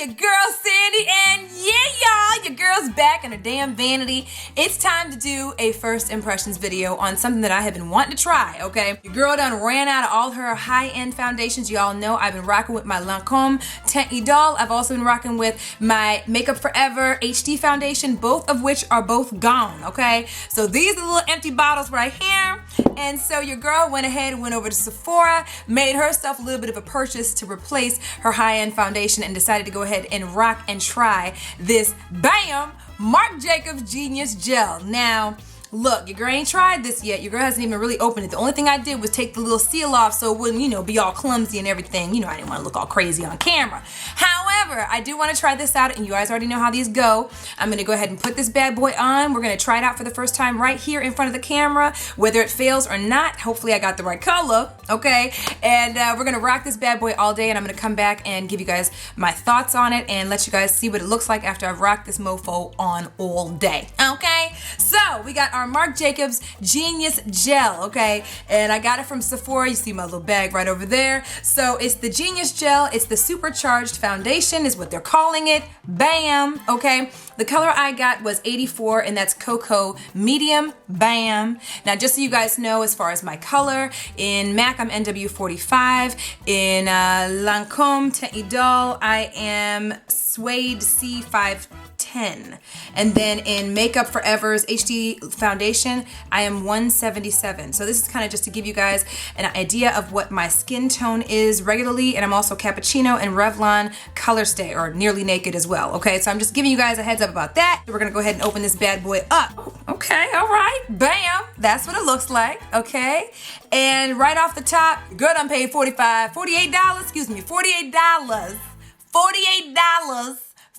your girl Sandy, and yeah, y'all, your girl's back in her damn vanity. It's time to do a first impressions video on something that I have been wanting to try, okay? Your girl done ran out of all her high-end foundations. Y'all know I've been rocking with my Lancome Teint Idole. I've also been rocking with my Makeup Forever HD foundation, both of which are both gone, okay? So these are the little empty bottles right here. And so your girl went ahead and went over to Sephora, made herself a little bit of a purchase to replace her high-end foundation, and decided to go ahead and rock and try this BAM Marc Jacobs Genius Gel. Now, look, your girl ain't tried this yet. Your girl hasn't even really opened it. The only thing I did was take the little seal off so it wouldn't, you know, be all clumsy and everything. You know, I didn't want to look all crazy on camera. However, I do want to try this out, and you guys already know how these go. I'm going to go ahead and put this bad boy on. We're going to try it out for the first time right here in front of the camera, whether it fails or not. Hopefully I got the right color, okay? And we're going to rock this bad boy all day, and I'm going to come back and give you guys my thoughts on it and let you guys see what it looks like after I've rocked this mofo on all day, okay? So, we got our Marc Jacobs Genius Gel, okay? And I got it from Sephora. You see my little bag right over there. So it's the Genius Gel. It's the supercharged foundation is what they're calling it. BAM, okay? The color I got was 84, and that's Cocoa Medium. BAM. Now, just so you guys know, as far as my color, in MAC, I'm NW45. In Lancome Teint Idole, I am Suede C510. And then in Makeup Forever's HD foundation, I am 177. So this is kind of just to give you guys an idea of what my skin tone is regularly, and I'm also Cappuccino and Revlon Color Stay, or Nearly Naked as well, okay? So I'm just giving you guys a heads up about that. So we're gonna go ahead and open this bad boy up. Okay, all right, bam, that's what it looks like, okay? And right off the top, girl done paid $48, excuse me, $48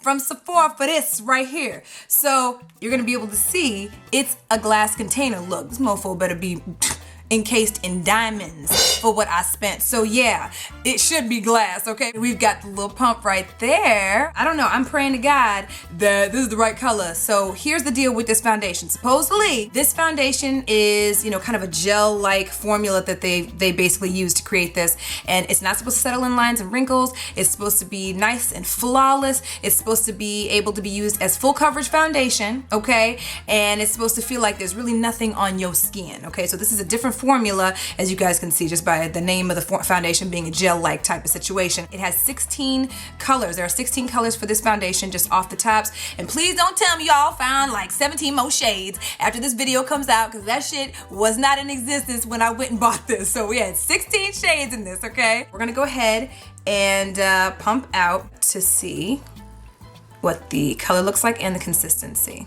from Sephora for this right here. So you're gonna be able to see it's a glass container. Look, this mofo better be encased in diamonds for what I spent. So yeah, it should be glass, okay? We've got the little pump right there. I don't know, I'm praying to God that this is the right color. So here's the deal with this foundation. Supposedly, this foundation is, you know, kind of a gel-like formula that they basically use to create this. And it's not supposed to settle in lines and wrinkles. It's supposed to be nice and flawless. It's supposed to be able to be used as full coverage foundation, okay? And it's supposed to feel like there's really nothing on your skin, okay? So this is a different formula, as you guys can see just by the name of the foundation being a gel-like type of situation. It has 16 colors. There are 16 colors for this foundation just off the tops. And please don't tell me y'all found like 17 more shades after this video comes out, because that shit was not in existence when I went and bought this. So we had 16 shades in this, okay? We're gonna go ahead and pump out to see what the color looks like and the consistency.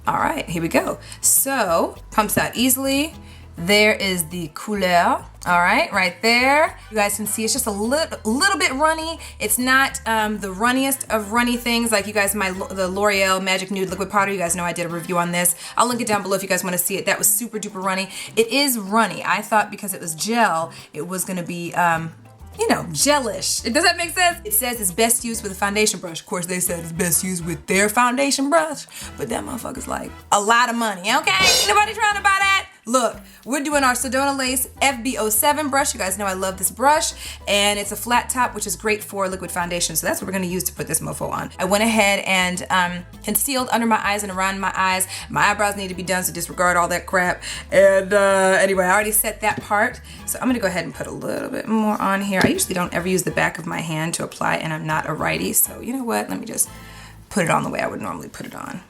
All right, here we go. So, pumps out easily. There is the couleur, all right there. You guys can see it's just a little bit runny. It's not the runniest of runny things. Like you guys, the L'Oreal Magic Nude Liquid Powder, you guys know I did a review on this. I'll link it down below if you guys want to see it. That was super duper runny. It is runny. I thought because it was gel, it was gonna be you know, gelish. Does that make sense? It says it's best used with a foundation brush. Of course, they said it's best used with their foundation brush, but that motherfucker's like a lot of money, okay? Ain't nobody trying to buy that? Look, we're doing our Sedona Lace FB07 brush. You guys know I love this brush, and it's a flat top, which is great for liquid foundation. So that's what we're gonna use to put this mofo on. I went ahead and concealed under my eyes and around my eyes. My eyebrows need to be done, so disregard all that crap. And anyway, I already set that part. So I'm gonna go ahead and put a little bit more on here. I usually don't ever use the back of my hand to apply, and I'm not a righty. So you know what, let me just put it on the way I would normally put it on.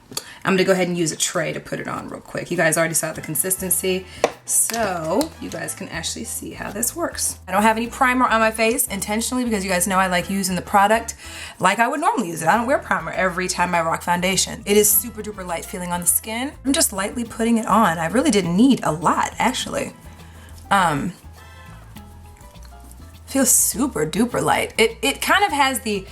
I'm gonna go ahead and use a tray to put it on real quick. You guys already saw the consistency, so you guys can actually see how this works. I don't have any primer on my face intentionally because you guys know I like using the product like I would normally use it. I don't wear primer every time I rock foundation. It is super duper light feeling on the skin. I'm just lightly putting it on. I really didn't need a lot, actually. Feels super duper light. It kind of has the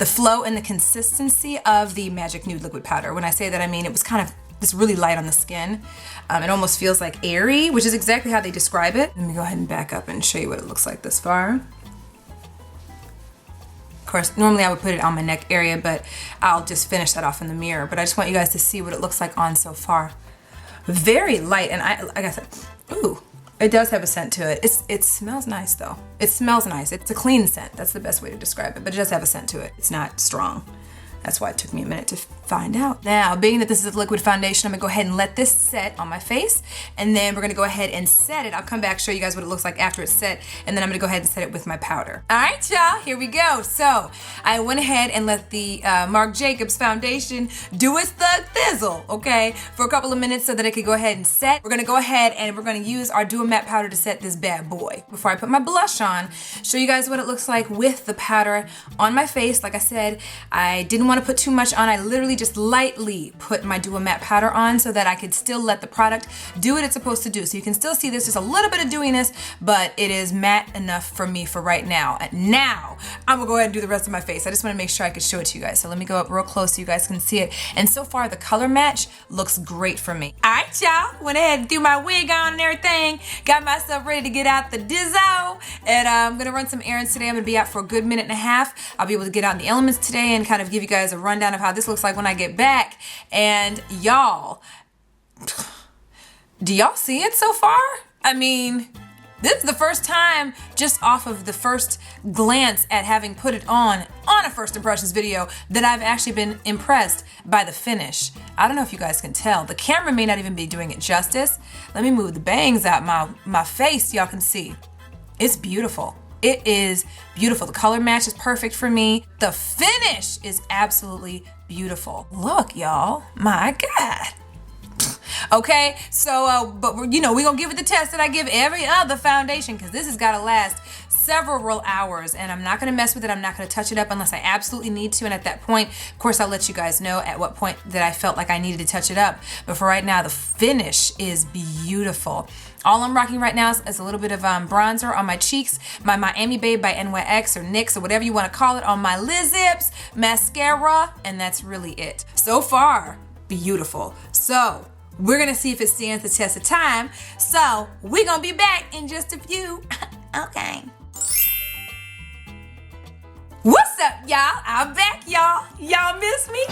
flow and the consistency of the Magic Nude Liquid Powder. When I say that, I mean it was kind of just really light on the skin. It almost feels like airy, which is exactly how they describe it. Let me go ahead and back up and show you what it looks like this far. Of course, normally I would put it on my neck area, but I'll just finish that off in the mirror. But I just want you guys to see what it looks like on so far. Very light, and like I said, ooh, It does have a scent to it. It smells nice though. It smells nice. It's a clean scent. That's the best way to describe it, but it does have a scent to it. It's not strong. That's why it took me a minute to find out. Now, being that this is a liquid foundation, I'm gonna go ahead and let this set on my face, and then we're gonna go ahead and set it. I'll come back, show you guys what it looks like after it's set, and then I'm gonna go ahead and set it with my powder. All right, y'all, here we go. So, I went ahead and let the Marc Jacobs foundation do its thug thizzle, okay, for a couple of minutes so that it could go ahead and set. We're gonna go ahead and we're gonna use our Duo Matte powder to set this bad boy. Before I put my blush on, show you guys what it looks like with the powder on my face. Like I said, I didn't want to put too much on. I literally just lightly put my Duo Matte powder on so that I could still let the product do what it's supposed to do. So you can still see there's just a little bit of dewiness, but it is matte enough for me for right now. And now I'm gonna go ahead and do the rest of my face. I just want to make sure I could show it to you guys. So let me go up real close so you guys can see it. And so far the color match looks great for me. All right, y'all, went ahead and threw my wig on and everything. Got myself ready to get out the dizzo. And I'm gonna run some errands today. I'm gonna be out for a good minute and a half. I'll be able to get out in the elements today and kind of give you guys a rundown of how this looks like when I get back. And y'all, do y'all see it so far? I mean, this is the first time, just off of the first glance at having put it on a first impressions video, that I've actually been impressed by the finish. I don't know if you guys can tell. The camera may not even be doing it justice. Let me move the bangs out my face so y'all can see. It's beautiful. It is beautiful. The color match is perfect for me. The finish is absolutely beautiful. Look, y'all, my God. Okay, so, but we're gonna give it the test that I give every other foundation, because this has gotta last several hours, and I'm not gonna mess with it. I'm not gonna touch it up unless I absolutely need to, and at that point, of course, I'll let you guys know at what point that I felt like I needed to touch it up. But for right now, the finish is beautiful. All I'm rocking right now is a little bit of bronzer on my cheeks, my Miami Babe by NYX or NYX or whatever you want to call it, on my lips, mascara, and that's really it. So far, beautiful. So we're gonna see if it stands the test of time. So we're gonna be back in just a few. Okay. What's up, y'all? I'm back, y'all. Y'all miss me?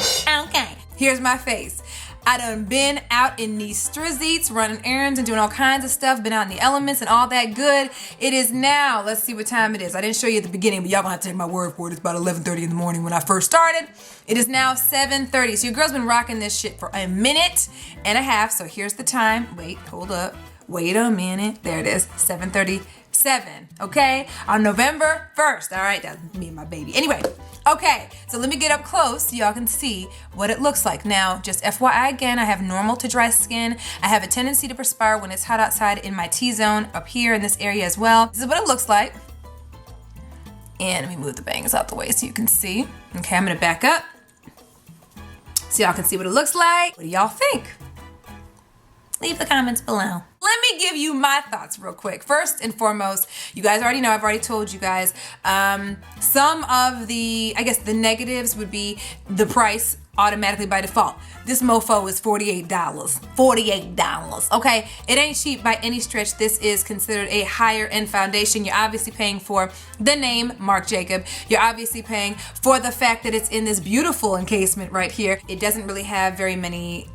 Okay. Here's my face. I done been out in these streets, running errands and doing all kinds of stuff, been out in the elements and all that good. It is now, let's see what time it is. I didn't show you at the beginning, but y'all gonna have to take my word for it. It's about 11:30 in the morning when I first started. It is now 7:30. So your girl's been rocking this shit for a minute and a half. So here's the time. Wait, hold up. Wait a minute. There it is, 7:37, okay? On November 1st. All right, that's me and my baby. Anyway, okay, so let me get up close so y'all can see what it looks like. Now, just FYI again, I have normal to dry skin. I have a tendency to perspire when it's hot outside in my T-zone up here in this area as well. This is what it looks like. And let me move the bangs out the way so you can see. Okay, I'm gonna back up so y'all can see what it looks like. What do y'all think? Leave the comments below. Let me give you my thoughts real quick. First and foremost, you guys already know, I've already told you guys, some of the, I guess the negatives would be the price automatically by default. This mofo is $48. $48, okay? It ain't cheap by any stretch. This is considered a higher end foundation. You're obviously paying for the name Marc Jacob. You're obviously paying for the fact that it's in this beautiful encasement right here. It doesn't really have very many,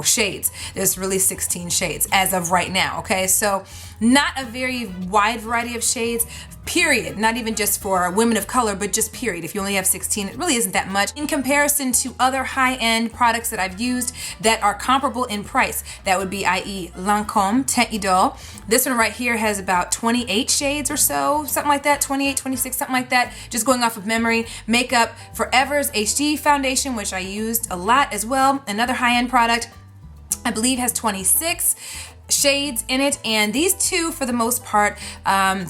shades. There's really 16 shades as of right now, okay? So not a very wide variety of shades, period. Not even just for women of color, but just period. If you only have 16, it really isn't that much in comparison to other high-end products that I've used that are comparable in price. That would be, i.e. Lancome Teint Idole. This one right here has about 28 shades or so, something like that, 28, 26, something like that, just going off of memory. Makeup Forever's HD foundation, which I used a lot as well, another high-end product, I believe has 26 shades in it, and these two for the most part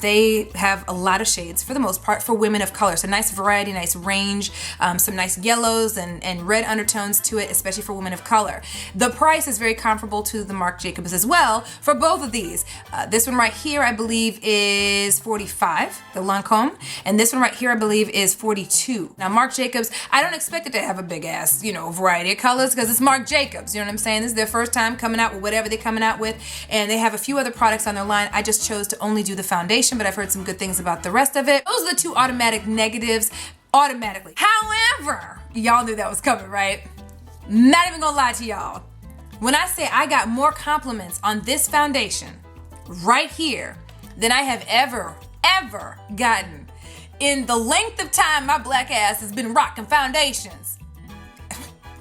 they have a lot of shades for the most part for women of color, so nice variety, nice range, some nice yellows and red undertones to it, especially for women of color. The price is very comparable to the Marc Jacobs as well for both of these. This one right here I believe is $45, the Lancome, and this one right here I believe is $42. Now Marc Jacobs, I don't expect it to have a big ass variety of colors because it's Marc Jacobs, you know what I'm saying? This is their first time coming out with whatever they're coming out with. And they have a few other products on their line. I just chose to only do the foundation, but I've heard some good things about the rest of it. Those are the two automatic negatives automatically. However, y'all knew that was coming, right? Not even gonna lie to y'all. When I say I got more compliments on this foundation right here than I have ever gotten in the length of time my black ass has been rocking foundations.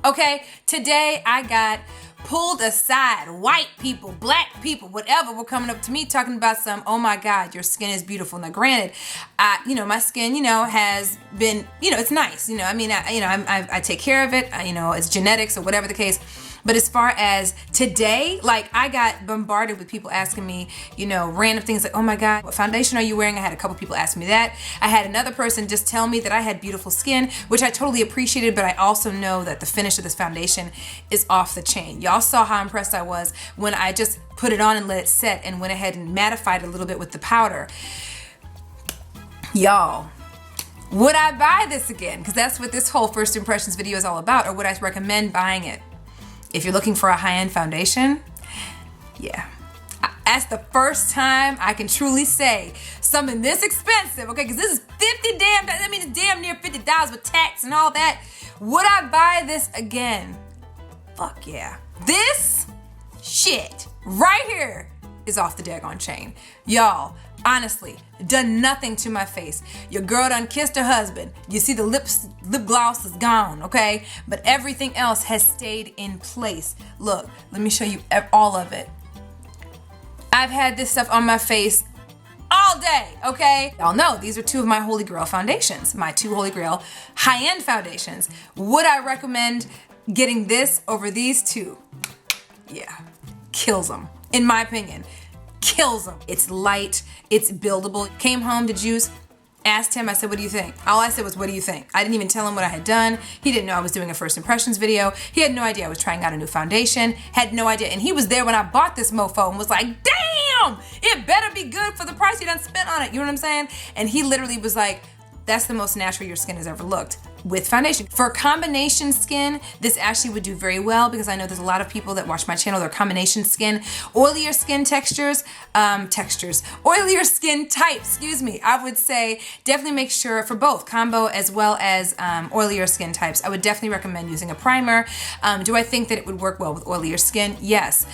Okay, today I got pulled aside. White people, black people, whatever, were coming up to me talking about some, oh my God, your skin is beautiful. Now granted, my skin, has been, it's nice. I take care of it. It's genetics or whatever the case. But as far as today, like I got bombarded with people asking me, random things like, oh my God, what foundation are you wearing? I had a couple people ask me that. I had another person just tell me that I had beautiful skin, which I totally appreciated, but I also know that the finish of this foundation is off the chain. Y'all saw how impressed I was when I just put it on and let it set and went ahead and mattified it a little bit with the powder. Y'all, would I buy this again? Because that's what this whole first impressions video is all about, or would I recommend buying it? If you're looking for a high-end foundation, yeah. That's the first time I can truly say something this expensive, okay? Because this is it's damn near $50 with tax and all that. Would I buy this again? Fuck yeah. This shit right here is off the daggone chain. Y'all, honestly, done nothing to my face. Your girl done kissed her husband. You see the lip gloss is gone, okay? But everything else has stayed in place. Look, let me show you all of it. I've had this stuff on my face all day, okay? Y'all know these are two of my Holy Grail foundations, my two Holy Grail high-end foundations. Would I recommend getting this over these two? Yeah, kills them, in my opinion. Kills them. It's light, it's buildable. Came home to Juice, asked him, I said, what do you think? All I said was, what do you think? I didn't even tell him what I had done. He didn't know I was doing a first impressions video. He had no idea I was trying out a new foundation, had no idea. And he was there when I bought this mofo and was like, damn, it better be good for the price you done spent on it. You know what I'm saying? And he literally was like, that's the most natural your skin has ever looked with foundation. For combination skin, this actually would do very well because I know there's a lot of people that watch my channel, they're combination skin, oilier skin oilier skin types, I would say definitely make sure for both combo as well as oilier skin types. I would definitely recommend using a primer. Do I think that it would work well with oilier skin? Yes.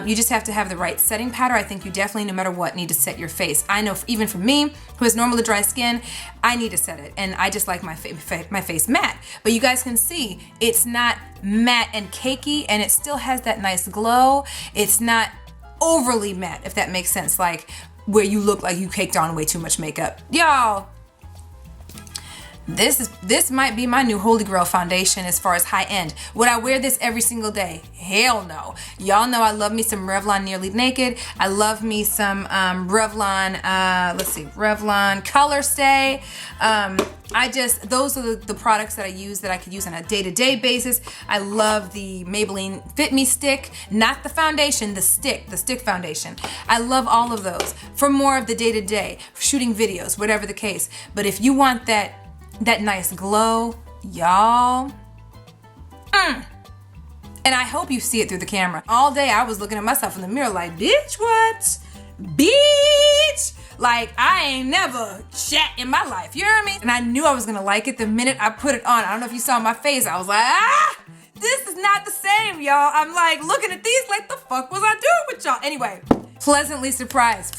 You just have to have the right setting powder. I think you definitely, no matter what, need to set your face. I know even for me, who has normal to dry skin, I need to set it. And I just like my face matte. But you guys can see it's not matte and cakey, and it still has that nice glow. It's not overly matte, if that makes sense, like where you look like you caked on way too much makeup. Y'all, this might be my new Holy Grail foundation as far as high end. Would I wear this every single day? Hell no. Y'all know I love me some Revlon Nearly Naked. I love me some Revlon, Revlon Color Stay. Those are the products that I use that I could use on a day-to-day basis. I love the Maybelline Fit Me Stick, not the foundation, the stick foundation. I love all of those for more of the day-to-day, for shooting videos, whatever the case. But if you want that nice glow, y'all, and I hope you see it through the camera. All day I was looking at myself in the mirror like, bitch, what? Bitch! Like, I ain't never shat in my life, you know what I mean? And I knew I was gonna like it the minute I put it on. I don't know if you saw my face. I was like, this is not the same, y'all. I'm like looking at these like, the fuck was I doing with y'all? Anyway, pleasantly surprised.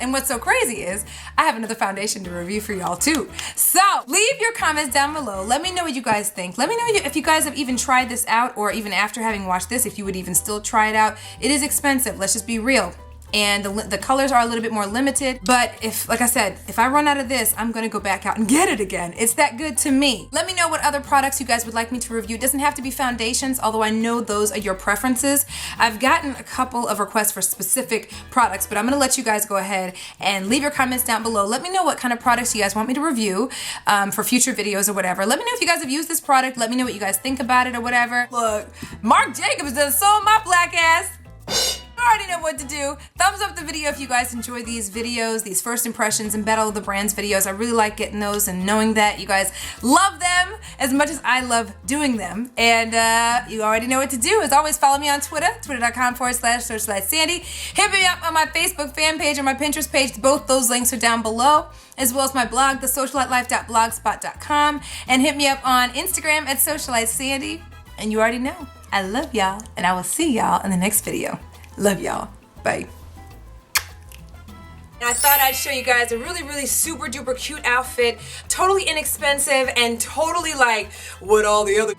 And what's so crazy is I have another foundation to review for y'all too. So leave your comments down below. Let me know what you guys think. Let me know if you guys have even tried this out, or even after having watched this, if you would even still try it out. It is expensive, let's just be real. And the colors are a little bit more limited, but like I said, if I run out of this, I'm gonna go back out and get it again. It's that good to me. Let me know what other products you guys would like me to review. It doesn't have to be foundations, although I know those are your preferences. I've gotten a couple of requests for specific products, but I'm gonna let you guys go ahead and leave your comments down below. Let me know what kind of products you guys want me to review for future videos or whatever. Let me know if you guys have used this product. Let me know what you guys think about it or whatever. Look, Marc Jacobs done sold my black ass. I already know what to do. Thumbs up the video if you guys enjoy these videos, these first impressions and Battle of the Brands videos. I really like getting those and knowing that you guys love them as much as I love doing them. And you already know what to do. As always, follow me on Twitter, twitter.com/SocialiteSandy. Hit me up on my Facebook fan page or my Pinterest page. Both those links are down below, as well as my blog, TheSocialiteLife.blogspot.com. And hit me up on Instagram at SocialiteSandy. And you already know, I love y'all, and I will see y'all in the next video. Love y'all. Bye. And I thought I'd show you guys a really super duper cute outfit, totally inexpensive and totally like what all the other